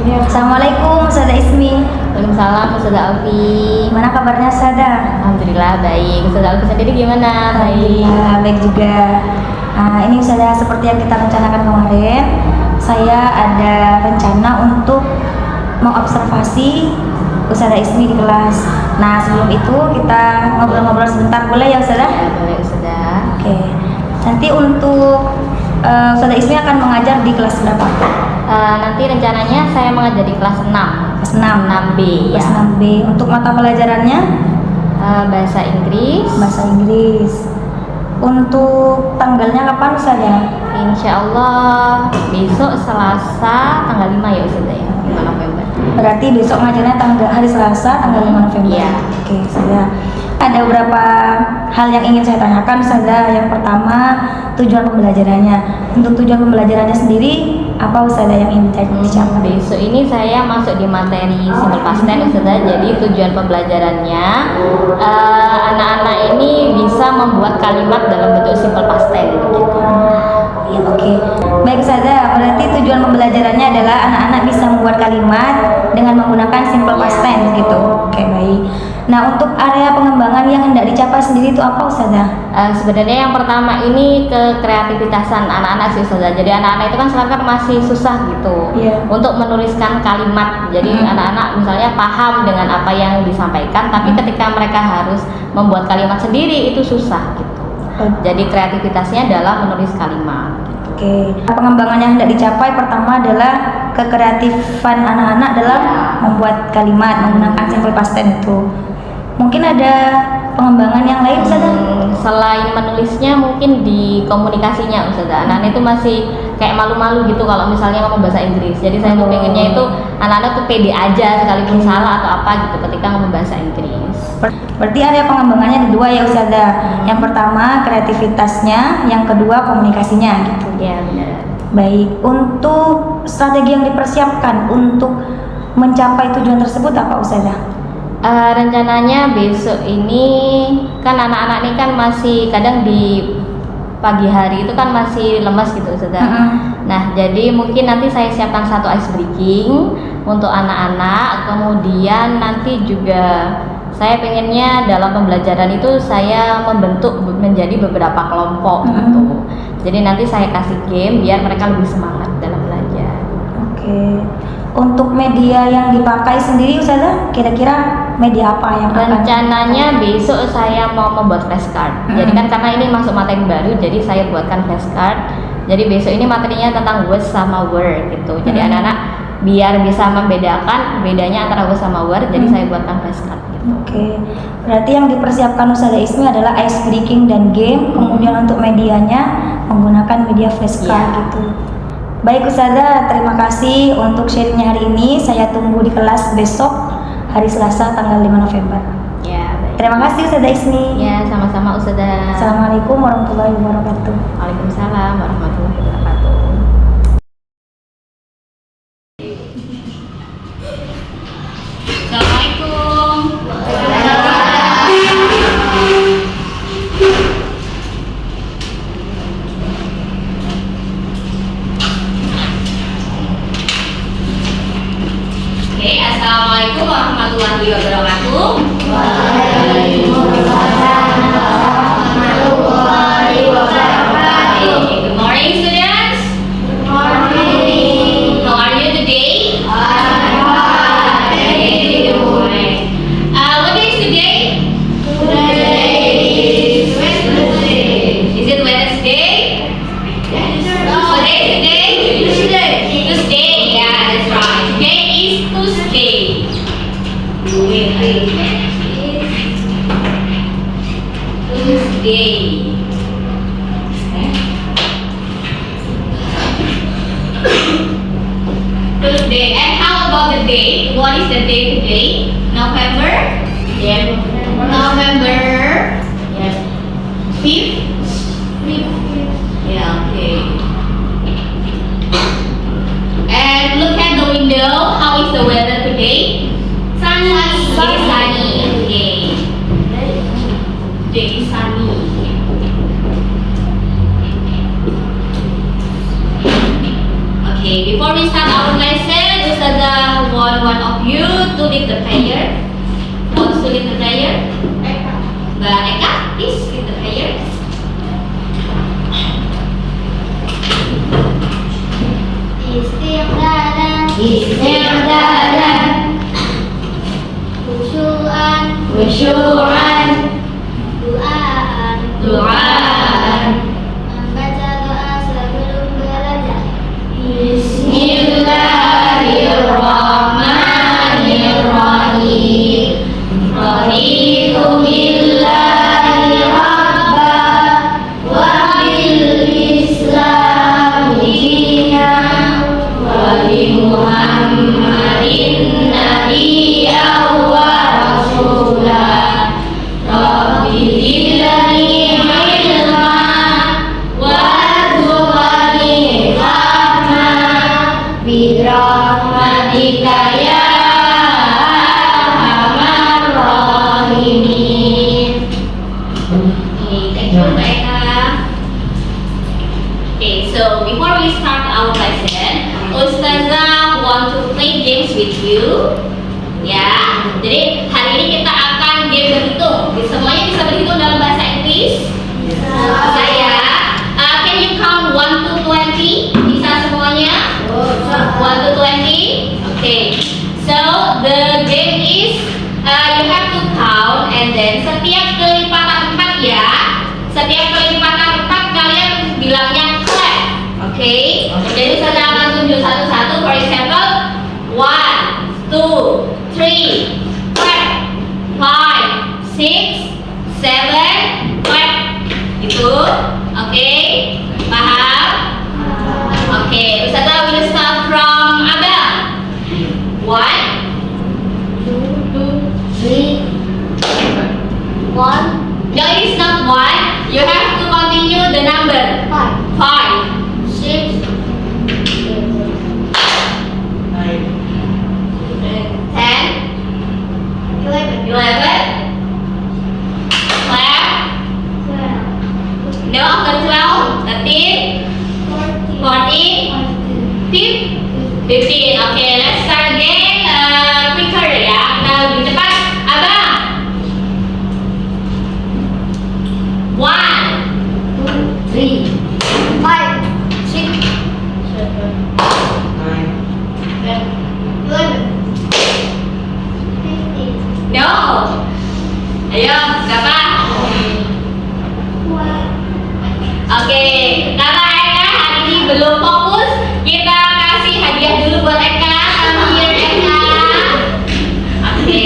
Ya. Assalamualaikum Ustazah Ismi. Waalaikumsalam Ustazah Alfi. Gimana kabarnya Ustazah? Alhamdulillah baik. Ustazah Alfi sendiri gimana? Alhamdulillah baik juga. Ini Ustazah, seperti yang kita rencanakan kemarin, saya ada rencana untuk mengobservasi Ustazah Ismi di kelas. Nah, sebelum itu kita ngobrol-ngobrol sebentar, boleh ya Ustazah? Ya, boleh Ustazah. Oke. Nanti untuk Ustazah Ismi akan mengajar di kelas berapa? Nanti rencananya saya mengajar di kelas 6. Kelas 6. 6B Kelas ya. 6B. Untuk mata pelajarannya? Bahasa Inggris. Bahasa Inggris. Untuk tanggalnya kapan Ustazah? Insya Allah besok Selasa tanggal 5 ya Ustazah ya, 5 November. Berarti besok ngajarnya hari Selasa tanggal 5 November. Iya. Oke, Ustazah. Ada beberapa hal yang ingin saya tanyakan Ustazah. Yang pertama, tujuan pembelajarannya. Untuk tujuan pembelajarannya sendiri, apa Ustazah yang ingin dicapai? Besok ini saya masuk di materi simple past tense Ustazah. Jadi tujuan pembelajarannya anak-anak ini bisa membuat kalimat dalam bentuk simple past tense gitu. Ya, oke. Baik Ustazah, berarti tujuan pembelajarannya adalah anak-anak bisa membuat kalimat dengan menggunakan simple past tense gitu. Oke, baik. Nah, untuk area pengembangan yang hendak dicapai sendiri itu apa Ustazah? Sebenarnya yang pertama ini ke kreativitasan anak-anak sih Ustazah. Jadi anak-anak itu kan sekarang kan masih susah gitu untuk menuliskan kalimat. Jadi anak-anak misalnya paham dengan apa yang disampaikan, tapi ketika mereka harus membuat kalimat sendiri itu susah gitu. Jadi kreativitasnya adalah menulis kalimat. Oke. Pengembangan yang hendak dicapai pertama adalah kekreatifan anak-anak dalam membuat kalimat menggunakan simple past tense itu. Mungkin ada pengembangan yang lain Ustazah? Selain menulisnya mungkin di komunikasinya Ustazah. Anak-anak itu masih kayak malu-malu gitu kalau misalnya ngomong bahasa Inggris. Jadi saya tuh pengennya itu anak-anak tuh pede aja sekalipun salah atau apa gitu ketika ngomong bahasa Inggris. Berarti area pengembangannya ada dua ya Ustazah. Yang pertama kreativitasnya, yang kedua komunikasinya gitu. Ya benar. Baik, untuk strategi yang dipersiapkan untuk mencapai tujuan tersebut apa Ustazah? Rencananya besok ini kan anak-anak ini kan masih kadang di pagi hari itu kan masih lemas gitu Ustazah. Nah jadi mungkin nanti saya siapkan satu ice breaking untuk anak-anak. Kemudian nanti juga saya pengennya dalam pembelajaran itu saya membentuk menjadi beberapa kelompok gitu. Jadi nanti saya kasih game biar mereka lebih semangat dalam belajar. Oke. Untuk media yang dipakai sendiri Ustazah, kira-kira media apa yang rencananya besok saya mau membuat flashcard. Jadi kan karena ini masuk materi baru, jadi saya buatkan flashcard. Jadi besok ini materinya tentang words sama word gitu. Jadi anak-anak biar bisa membedakan bedanya antara words sama word, jadi saya buatkan flashcard gitu. Oke. Berarti yang dipersiapkan Ustazah Ismi adalah ice breaking dan game. Kemudian untuk medianya menggunakan media flashcard gitu. Baik Ustazah, terima kasih untuk sharingnya hari ini. Saya tunggu di kelas besok hari Selasa tanggal 5 November. Ya, baik. Terima kasih Ustazah Ismi. Ya, sama-sama Ustazah. Assalamualaikum warahmatullahi wabarakatuh. Waalaikumsalam warahmatullahi wabarakatuh. Assalamualaikum. Oke, assalamualaikum warahmatullahi wabarakatuh. Good morning, students. Good morning. How are you today? What day is today? Is it Wednesday? What day is today? Tuesday. Yeah, that's right. Today is Tuesday. Tuesday. Tuesday. And how about the date? What is the date today? November? Yeah. November. Yes. 5th? Yeah, okay. And look at the window. How is the weather today? Sunny. It's sunny. Okay. Today is sunny. Okay, before we start our lesson, Ustazah want one of you to lead the prayer. Wants to lead the prayer? Mbak Eka, please lead the prayer. Istighfaran, khusyu'an, du'aan, membaca doa sebelum belajar. Bismillahirrahmanirrahim. Raditu billahi rabba wa bil Islam dinan wa bi Muhammadin nabiyyan wa rasulah. Rabbi zidni ilma warzuqni fahma bi rahmatika ya arhamar rahimin. Thank you, Mbak Eka. Okay, so before we start our lesson, Ustazah want to play games with you. Ya, jadi hari ini kita akan game berhitung. Semuanya bisa berhitung dalam bahasa Inggris? Bisa ya. Can you count 1 to 20? Bisa semuanya? 1 to 20? Okay. So the game is you have to count and then setiap kelipatan 4 ya. Setiap kelipatan 4 kalian bilangnya clap. Okay? Jadi saya akan tunjuk satu-satu. For example, 1, 2, 3, clap. 5, 6, 7, clap. Itu, oke? Paham? Oke, Ustazah will start from Abang. 1, 3, 1, no, it is not 1. You have to continue the number. 5, 6, 10, 11, 11. Clap. 12, No, not 12. 13, 14, 15. Okay, let's start again. Quicker ya. Kita lebih cepat. Abang. 1, 2, 3, 5, 6, 7, 10, 11, 15, no. Ayo, berapa? 12. Oke, karena Eka hari ini belum fokus, kita kasih hadiah dulu buat Eka. Come here, Eka. Oke,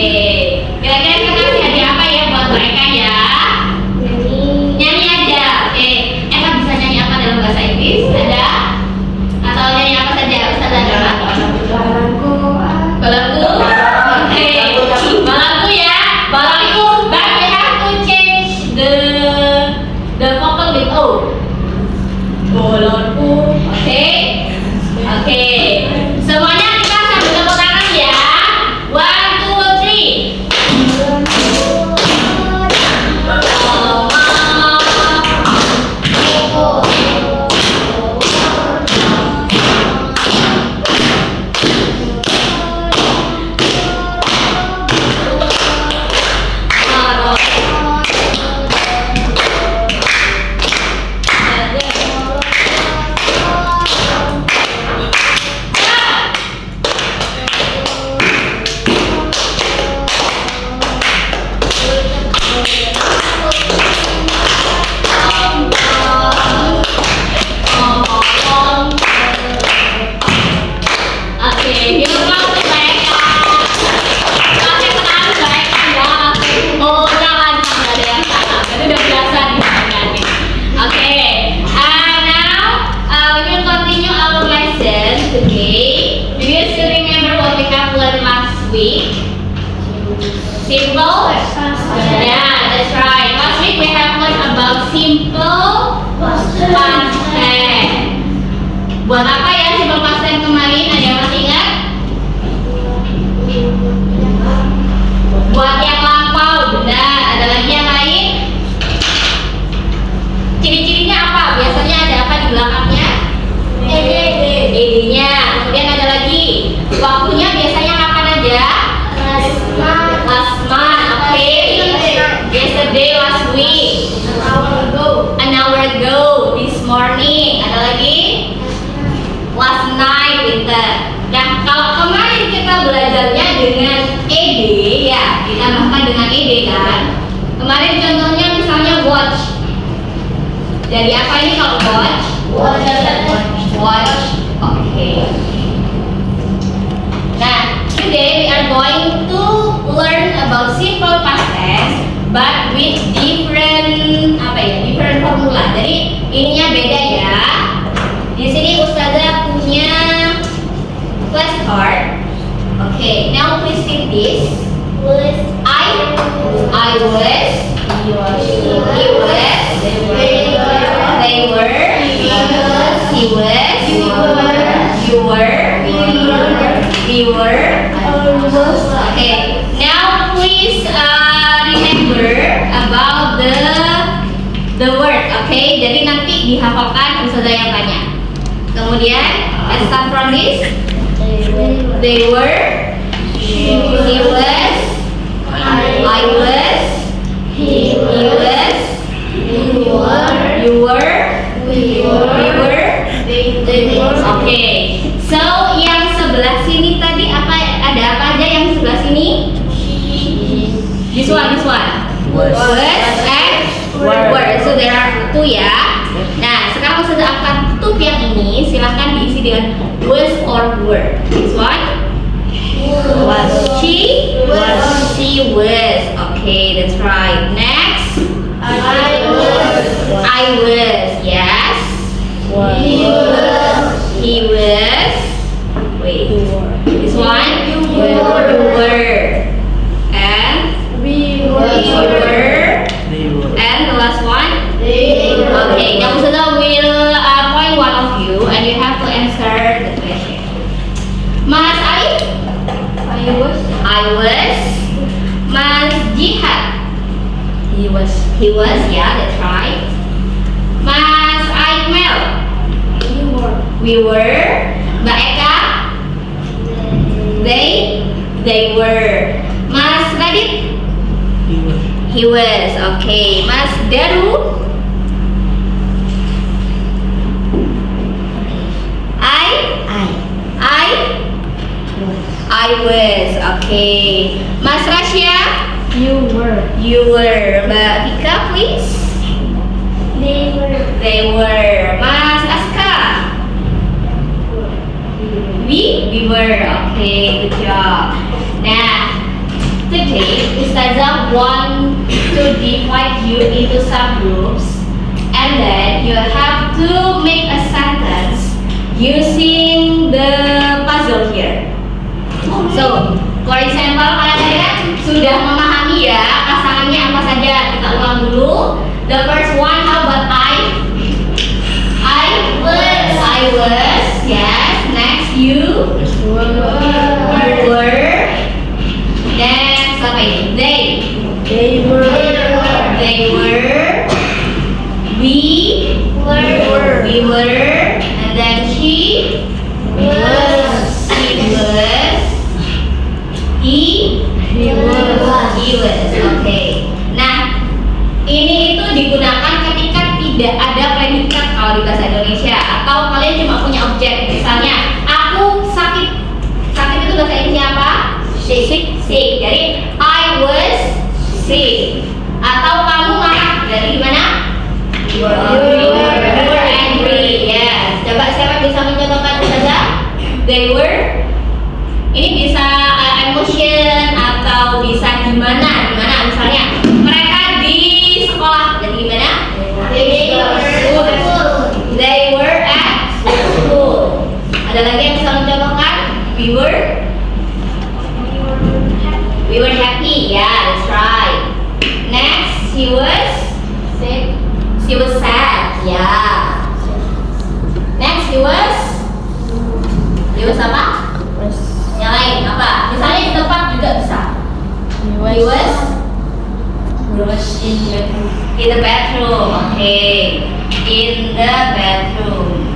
kira-kira kita kasih hadiah apa ya buat Eka ya? Nyanyi aja. Oke, Eka bisa nyanyi apa dalam bahasa Inggris? Ada? Atau nyanyi apa saja? Ustazah ada nggak? Balaku. Oke, balaku ya. Balaku. But we have to change the vocal with O. Balaku. Oke. Oke. Semuanya kita sambil tepuk tangan ya. 1, 2, 3. Simple? Yeah, that's right. Last week we have learned about simple past tense. Buat apa ya simple past tense kemarin? Ada yang masih ingat? Buat yang lampau, benar. Ada lagi yang lain? Ciri-cirinya apa? Biasanya ada apa di belakangnya? Ed-nya. Kemudian ada lagi waktu last night gitu. Nah, kalau kemarin kita belajarnya dengan ed ya, ditambahkan dengan ed kan. Kemarin contohnya misalnya watch. Jadi apa ini kalau watch? Watch. Oke. Nah, today we are going to learn about simple past tense, but with different different formula. Jadi ininya beda ya. Di sini Ustazah punya flashcard. Okay, now please read this. I was, he was, they were, he was, you were, we were. Okay, now please remember about the word. Okay, jadi nanti dihafalkan Ustazah yang tanya. Kemudian let's start from this. They were, he was, I was, he was, you were, we were. Oke. So yang sebelah sini tadi ada apa aja yang sebelah sini? This one. Was and were. So there are two ya. Nah, sekarang sudah akan tutup yang ini. Silahkan diisi dengan was or were. This one. Was. She was. Okay, that's right. Next. I was. Yes. He was. Wait. This one. You were. And we were. And the last one. Okay. Now Ustazah will point one of you, and you have to answer the question. Mas Alif. I was. Mas Jihad. He was. Yeah, that's right. Mas Aikmel. We were. Mbak Eka. They were. Mas Radit. He was. Okay. Mas Daru. I was. Okay. Mas Rasya. You were. Mbak Vika, please. They were. Mas Aska. We were. Okay, good job. Nah, today Ustazah want to divide you into subgroups, and then you have to make a sentence using the puzzle here. So, for example, kalian sudah memahami ya pasangannya apa saja. Kita ulang dulu. The first one, how about I was. Yes. Next, you were. Next, apa ini? They were. We were. And then she was. He was. Okay. Nah, ini itu digunakan ketika tidak ada predikat kalau di bahasa Indonesia, atau kalian cuma punya objek. Misalnya, aku sakit. Sakit itu bahasa Indonesia apa? Sick. Jadi I was sick. Atau kamu marah. Jadi gimana? You were angry. Yes. Coba siapa bisa mencontohkan saja? They were. Ini bisa emotion atau bisa gimana misalnya mereka di sekolah, jadi gimana? They were at school. Ada lagi yang bisa mencontohkan? We were happy. Yeah, that's right. Next, she was sad. Yeah. Next, she was apa? Yang lain apa? Misalnya di tempat juga bisa. He was in the bathroom. Okay. In the bathroom.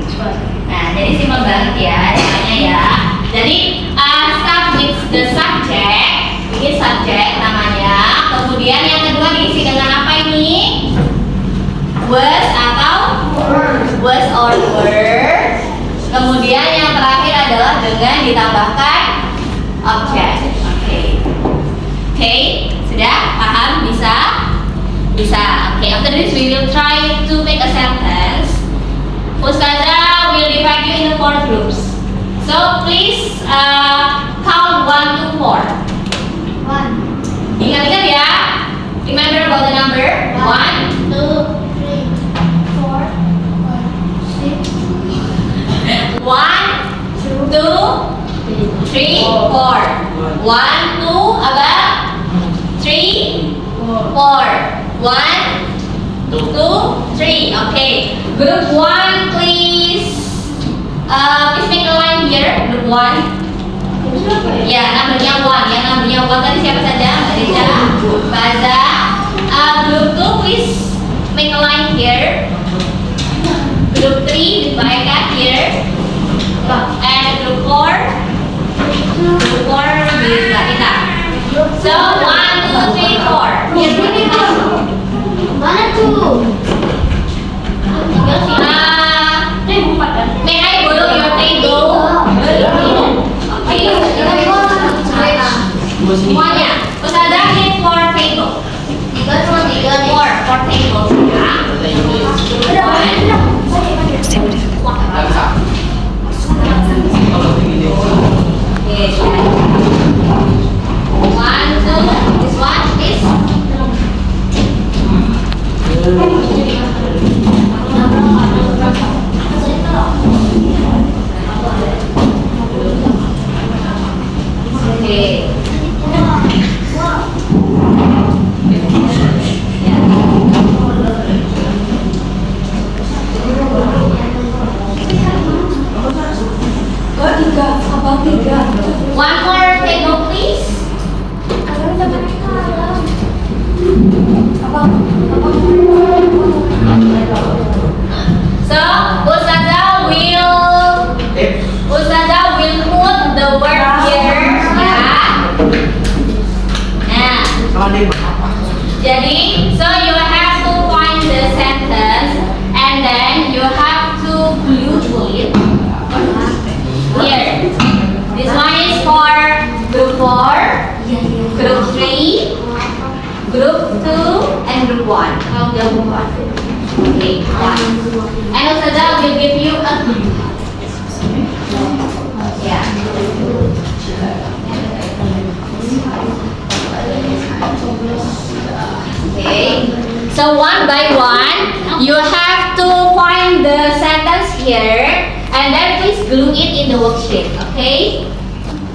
Nah, jadi simpel banget ya caranya ya. Jadi start with the subject. Ini subjek namanya. Kemudian yang kedua diisi dengan apa ini? Was atau was or were. Kemudian yang terakhir adalah dengan ditambahkan objek. Oke, sudah paham? Bisa? Okay, after this we will try to make a sentence. Ustazah will divide you into 4 groups. So please count 1 to 4. 1, Ingat-ingat ya. Remember about the number 1, 2, 3, 4, 5, 6, 1, 2, 3, 4. 1, 2, apa? 3, 4. 1, 2, 3. Okay. Group 1, please. Please make a line here. Group 1. Ya, namanya 1. Yang namanya 1 tadi siapa saja? Mbak Deja, Baza. Group 2, please make a line here. Group 3, Mbak Eka here. And group 4. Group 4 with Mbak Tita. So 1, 2, 3, 4. Yes, we need this. mana tuh? May I borrow your table? Okay. Semuanya. Ustazah need 4 table. 4 tables ya. One, two, this one, this. Okay. One more table, please. So, Ustazah will put the word here, ya. Nah, jadi, so you have to find the sentence and then you have to glue it here. This one is for group 4, group 3, group 2, and group 1. Okay, 1. And Ustazah will give you a clue. Yeah. Okay. So one by one, you have to find the sentence here, and then please glue it in the worksheet. Okay?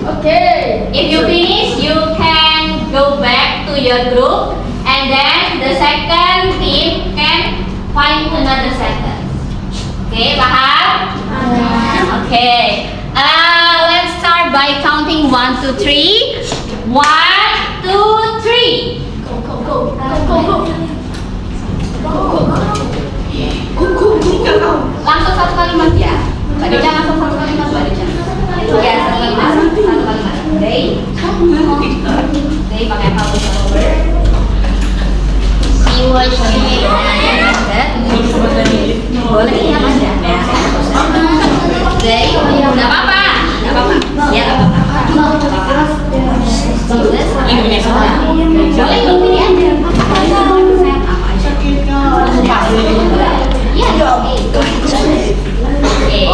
Okay. If you finish, you can go back to your group, and then the second team can find another sentence. Okay, paham? Okay. Let's start by counting 1, 2, 3. 1, 2, 3. Langsung satu kalimat ya. Mbak Deja langsung satu kalimat, Mbak Deja. Ya, satu kalimat. Okay. Okay, pakai pause over. See what you need. Boleh ya, Mas ya. Okay. Enggak apa-apa. Ya, enggak apa-apa. Indonesia. Boleh pilih aja.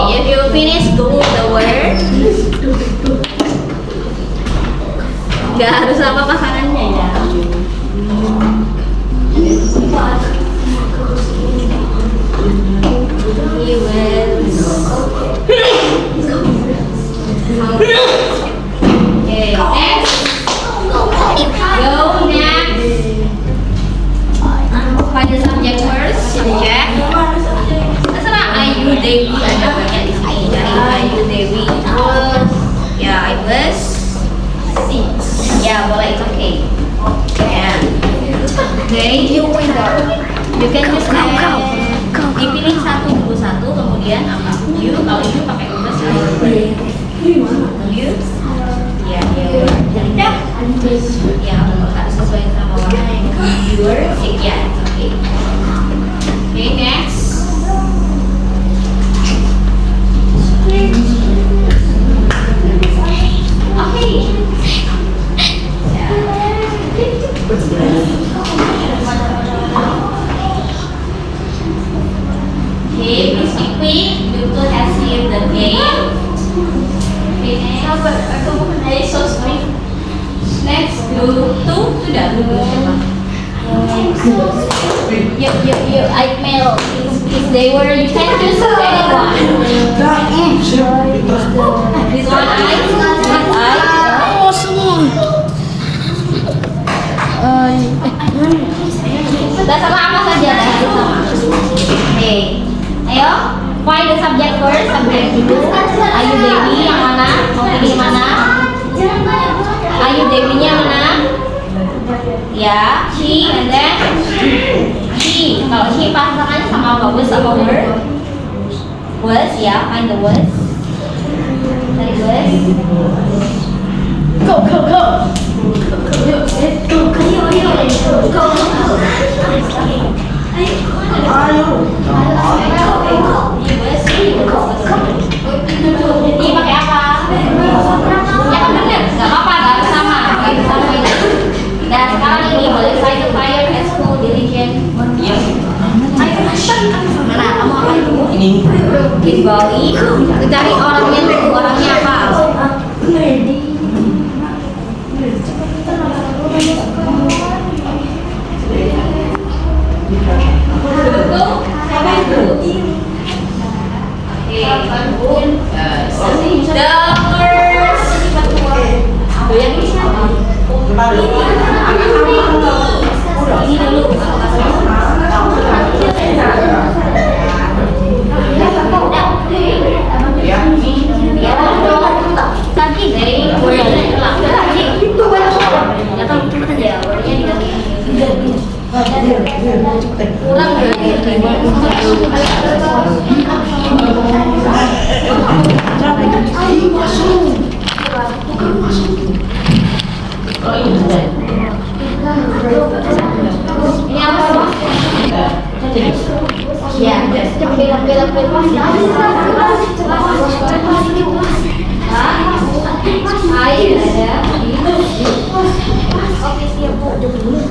If you finish, glue the word. Gak harus apa pasangannya ya. He will. Okay, next. Go next. Find the subject first. Subject. Terserah Ayu Dewi, ada banyak di sini. Dari Ayu Dewi. Ya, I was. Ya, boleh, it's okay. Yeah. Okay. You can just dipilih satu dulu satu, kemudian apa? You, kalau you pakai ubas ya. You. Ya, ya. Ya, harus sesuai sama warna yang yours. Ya, it's okay. Okay, next. So if they were, you can choose anyone. This one I. Oh, semua. Sama apa saja sama. Oke. Ayo, find the subject first. Subject itu. Ayu Dewi yang mana? Mau pilih mana? Ayu Dewinya mana? Ya, she and then she. Kalau she pasangannya sama apa? Was apa word? Was, ya, find the was. Cari was. Go, go, go. Ini pakai apa? Ya kan bener, nggak apa-apa, nggak harus sama, nggak harus sama ini. Dan sekarang ini boleh saya fire school diligent. Mana? Kamu apa itu? Ini. Di Bali. Cari orangnya dulu, orangnya apa?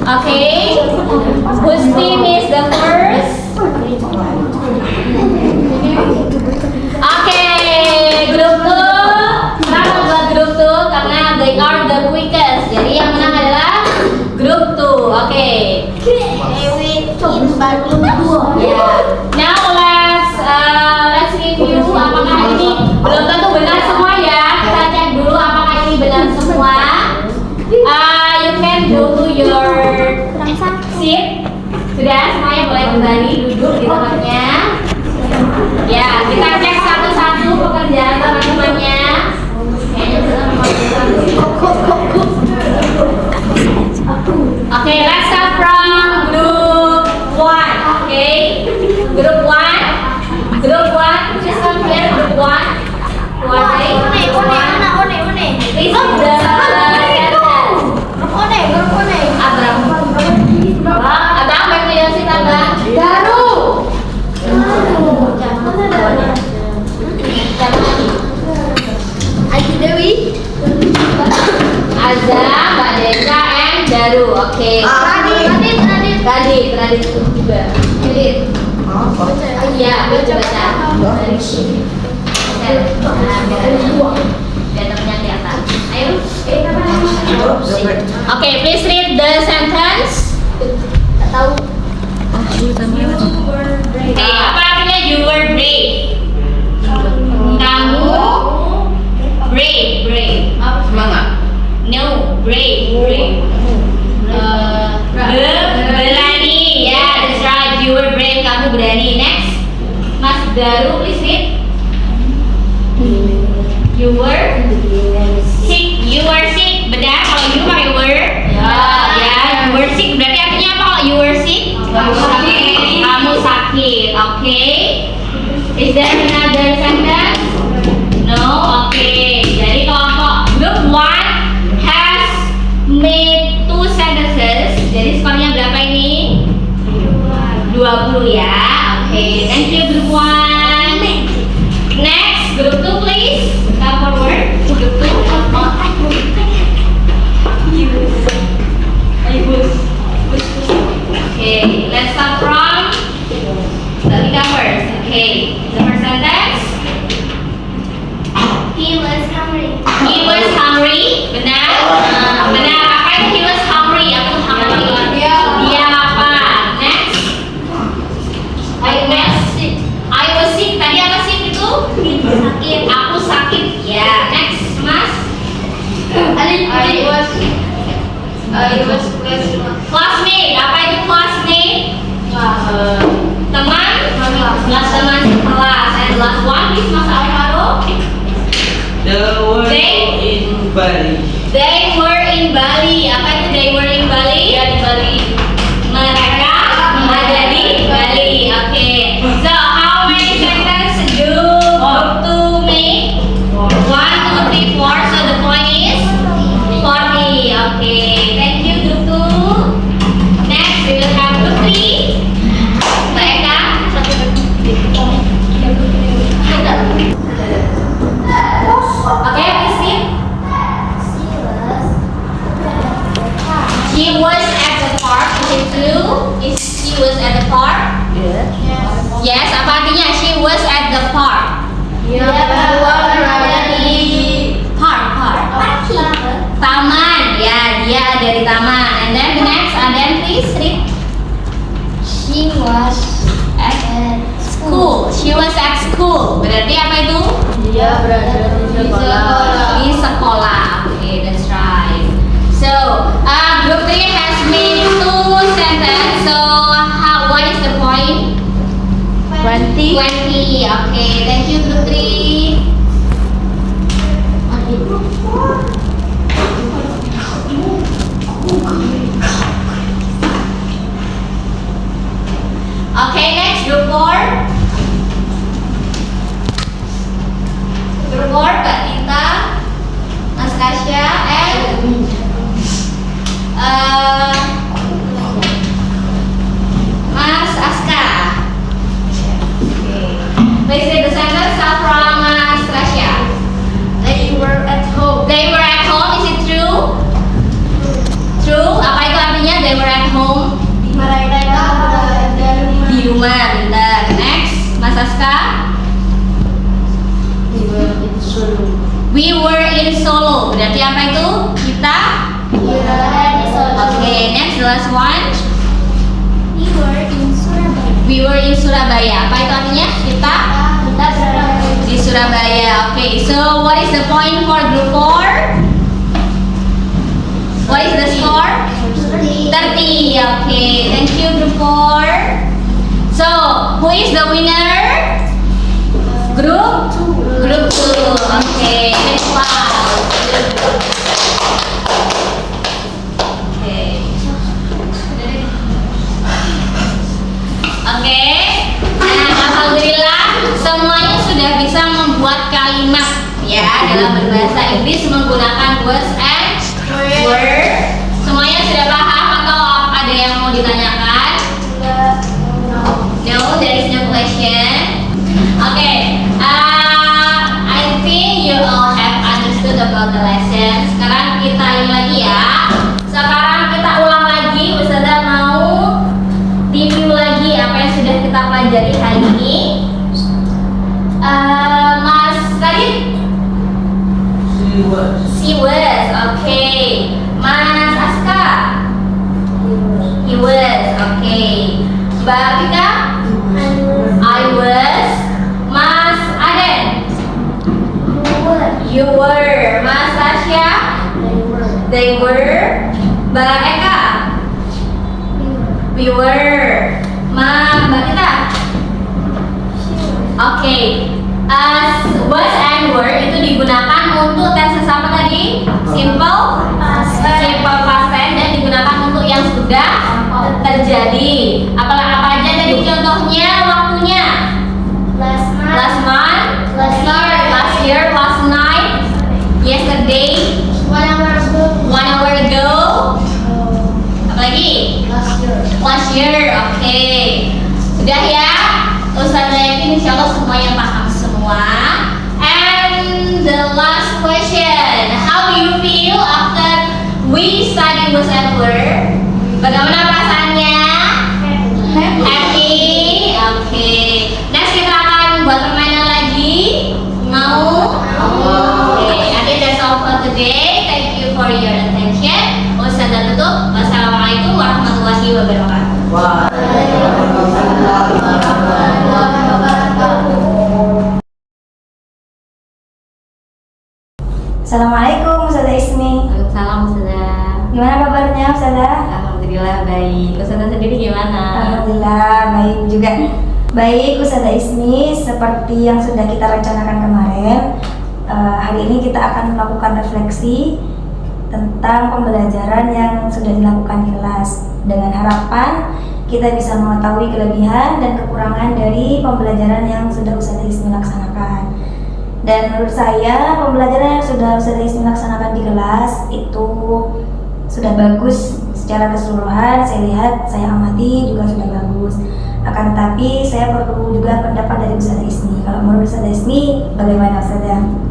Okay, whose team is the first? Okay, grup 2. Selamat buat grup 2 karena they are the quickest. Jadi yang menang adalah grup 2. Okay. Yeah. Now let's review apakah ini belum tentu benar semua ya. Kita cek dulu apakah ini benar semua. You can go to your seat. Sudah semuanya boleh kembali duduk di tempatnya. Ya, kita cek satu-satu pekerjaan teman-temannya. Oke, let's start from group 1. Okay, group 1. Group 1, just come here. Group 1. This is the Abang back to your seat, Abang. Ayu Dewi. Azza, Mbak Desa, and Daru. Oke. Radit juga. Iya, baca. Biar temennya kelihatan. Ayo. Okay, please read the sentence. Tahu. Apa artinya you were brave? Kamu brave. Semangat. No, brave. Berani. Yeah, that's right. You were brave. Kamu berani. Next, Mas Daru, please read. You were sick. You were sick. Benar kalau you pakai were. Ya, you were sick. Berarti artinya apa kalau you were sick? Kamu sakit. Okay. Is there another sentence? No. Okay. Jadi kelompok group 1 has made 2 sentences. Jadi skornya berapa ini? 20 ya. Okay. Thank you group 1. Next, group 2 please. Come forward. Group 2. Okay, let's start from Lalika first. Okay, the first sentence. He was hungry. He was hungry. Benar? Benar. Apa itu he was hungry? Apa itu hungry? Dia apa? Next. Ayo They were in Bali. Apa itu they were in Bali? Ya, di Bali. Mereka ada di Bali. Oke. So, how many sentences do group 2 make? 1, 2, 3, 4. So, the point is 40. Okay. Thank you, group 2. Next, we will have group 3. Mbak Eka. Okay, please read. She was at the park. Is it true? Is she was at the park? Yes. Apa artinya? She was at the park. Park. Taman. Ya, dia ada di taman. And then the next, and then please read. She was At school. She was at school. Berarti apa itu? Dia berada di Di sekolah. Okay, that's right. So, group 3 has made 2 sentences. So, what is the point? 20. 20. Okay, thank you, group 3. Okay, next, group 4. Group 4, Kak Tita, Mas Kasya, and Mas Aska. Please read the sentence from Mas Kasya. They were at home. They were at home, is it true? True, apa itu artinya they were at home? Mereka berada Di rumah, bentar. Next, Mas Aska. We were in Solo. Berarti apa itu? Kita? berada di Solo. Okay, next, the last one. We were in Surabaya. We were in Surabaya. Apa itu artinya? Kita berada di Surabaya. Okay, so what is the point for group 4? What is the score? 30. Okay, thank you, group 4. So, who is the winner? Group 2. Group 2. Okay, next one. Okay. Oke. Nah, alhamdulillah semuanya sudah bisa membuat kalimat ya dalam berbahasa Inggris menggunakan was and were. Semuanya sudah paham atau ada yang mau ditanyakan? No, there is no question. Okay, I think you all have understood about the lesson. Sekarang kita ini lagi ya. Sekarang kita ulang lagi. Ustazah mau review lagi apa yang sudah kita pelajari hari ini. Mas Radit? She was. Okay. Mas Aska? He was. Okay. Mbak Tika? I was. Mas Aden? You were. Mas Tasya? They were. Mbak Eka? We were. Mbak Tita? Okay. Was and were itu digunakan untuk tenses apa tadi? Simple past tense dan digunakan untuk yang sudah terjadi. Apa aja tadi contohnya waktunya? Last month, last year, last night, yesterday, 1 hour ago. Apa lagi? Last year. Oke. Udah ya? Ustazah yakin insya Allah semuanya paham semua. And the last question, how do you feel after we study was and were? Bagaimana perasaannya? Happy. Oke. Next kita akan buat permainan lagi. Mau? Oke. I think that's all for today. Thank you for your attention. Ustazah tutup. Wassalamualaikum warahmatullahi wabarakatuh. Assalamualaikum Ustazah Ismi. Waalaikumsalam Ustazah. Gimana kabarnya Ustazah? Alhamdulillah baik. Ustazah sendiri gimana? Alhamdulillah baik juga. Baik Ustazah Ismi, seperti yang sudah kita rencanakan kemarin, hari ini kita akan melakukan refleksi tentang pembelajaran yang sudah dilakukan di kelas, dengan harapan kita bisa mengetahui kelebihan dan kekurangan dari pembelajaran yang sudah Ustazah Ismi laksanakan. Dan menurut saya pembelajaran yang sudah Ustazah Ismi laksanakan di kelas itu sudah bagus secara keseluruhan. Saya lihat, saya amati juga sudah bagus. Akan tetapi saya perlu juga pendapat dari Ustazah Ismi. Kalau menurut Ustazah Ismi bagaimana Ustazah?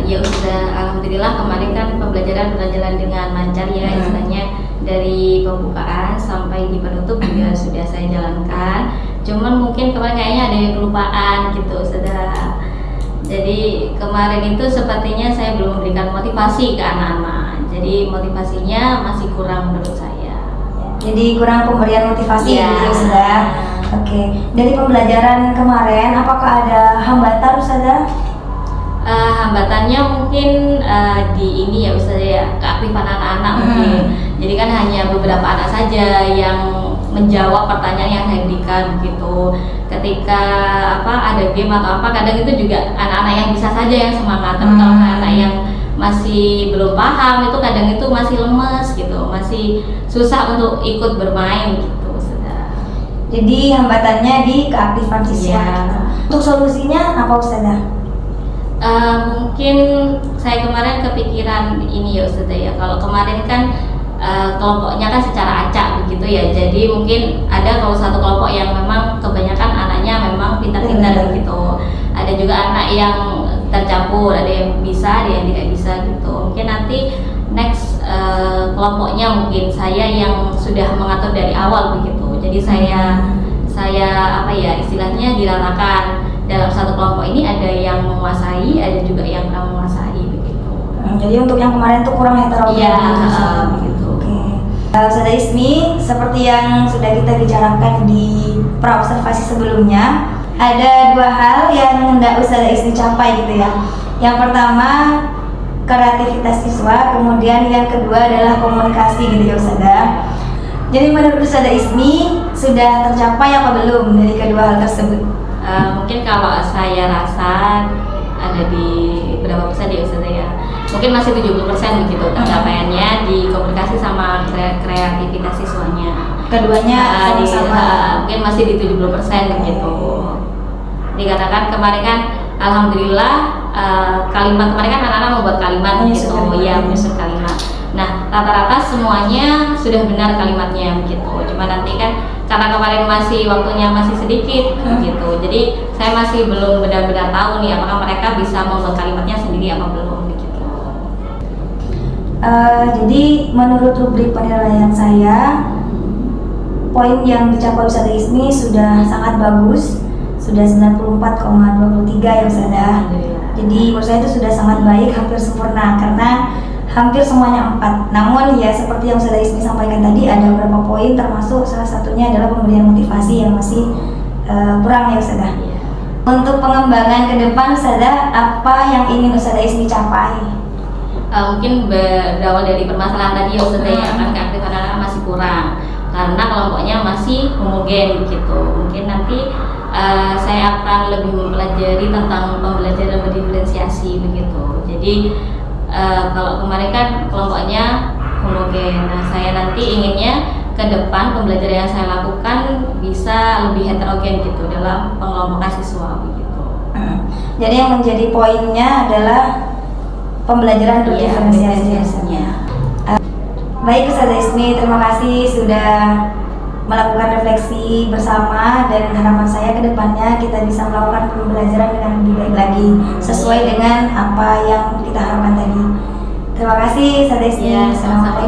Ya udah, alhamdulillah kemarin kan pembelajaran berjalan dengan lancar ya, istilahnya dari pembukaan sampai di penutup juga sudah saya jalankan. Cuman mungkin kemarin kayaknya ada yang kelupaan gitu, Ustazah. Jadi kemarin itu sepertinya saya belum memberikan motivasi ke anak-anak. Jadi motivasinya masih kurang menurut saya. Jadi kurang pemberian motivasi Ya. gitu Ustazah. Oke. Dari pembelajaran kemarin apakah ada hambatan Ustazah? Hambatannya mungkin di ini ya Ustazah ya, keaktifan anak-anak mungkin. Jadi kan hanya beberapa anak saja yang menjawab pertanyaan yang saya berikan begitu. Ketika ada game atau apa, kadang itu juga anak-anak yang bisa saja yang semangat. Tapi kalau anak-anak yang masih belum paham itu kadang itu masih lemes gitu, masih susah untuk ikut bermain gitu Ustazah. Jadi hambatannya di keaktifan siswa. Iya. Gitu. Untuk solusinya apa Ustazah? Mungkin saya kemarin kepikiran ini ya Ustazah ya, kalau kemarin kan kelompoknya kan secara acak begitu ya, jadi mungkin ada kalau satu kelompok yang memang kebanyakan anaknya memang pintar-pintar begitu, ada juga anak yang tercampur, ada yang bisa, ada yang tidak bisa gitu. Mungkin nanti next kelompoknya mungkin saya yang sudah mengatur dari awal begitu, jadi saya istilahnya diratakan. Dalam satu kelompok ini ada yang menguasai, ada juga yang kurang menguasai begitu. Jadi untuk yang kemarin tuh kurang heterogen. Iya, begitu. Oke. Ustazah Ismi, seperti yang sudah kita bicarakan di praobservasi sebelumnya, ada dua hal yang hendak Ustazah Ismi capai gitu ya. Yang pertama kreativitas siswa, kemudian yang kedua adalah komunikasi gitu ya Ustazah. Jadi menurut Ustazah Ismi sudah tercapai apa belum dari kedua hal tersebut? Mungkin kalau saya rasa ada di berapa persen ya Ustazah ya, mungkin masih 70% begitu pencapaiannya di komunikasi sama kreativitas siswanya. Keduanya sama-sama. Mungkin masih di 70% begitu. Dikatakan kemarin kan alhamdulillah kalimat kemarin kan anak-anak membuat kalimat gitu ya, menyusun kalimat. Nah rata-rata semuanya sudah benar kalimatnya begitu. Cuma nanti kan karena kemarin masih waktunya masih sedikit gitu, jadi saya masih belum benar-benar tahu nih apakah mereka bisa membuat kalimatnya sendiri apa belum begitu. Jadi menurut rubrik penilaian saya, poin yang dicapai Ustazah Ismi sudah sangat bagus, sudah 94,23 ya Ustazah. Jadi menurut saya itu sudah sangat baik, hampir sempurna karena hampir semuanya 4. Namun ya seperti yang Ustazah Ismi sampaikan tadi, ada beberapa poin termasuk salah satunya adalah pemberian motivasi yang masih kurang ya Ustazah. Untuk pengembangan ke depan Ustazah, apa yang ingin Ustazah Ismi capai? Mungkin berawal dari permasalahan tadi ya Ustazah ya, kan keaktifan anak masih kurang karena kelompoknya masih homogen gitu. Mungkin nanti saya akan lebih mempelajari tentang pembelajaran berdiferensiasi begitu. Jadi kalau kemarin kan kelompoknya homogen, nah saya nanti inginnya ke depan pembelajaran yang saya lakukan bisa lebih heterogen gitu dalam pengelompokan siswa begitu. Jadi yang menjadi poinnya adalah pembelajaran berdiferensiasinya. Baik Ustazah Ismi, terima kasih sudah melakukan refleksi bersama, dan harapan saya ke depannya kita bisa melakukan pembelajaran dengan lebih baik lagi sesuai dengan apa yang kita harapkan tadi. Terima kasih Ustazah Ismi. Ya, sama-sama.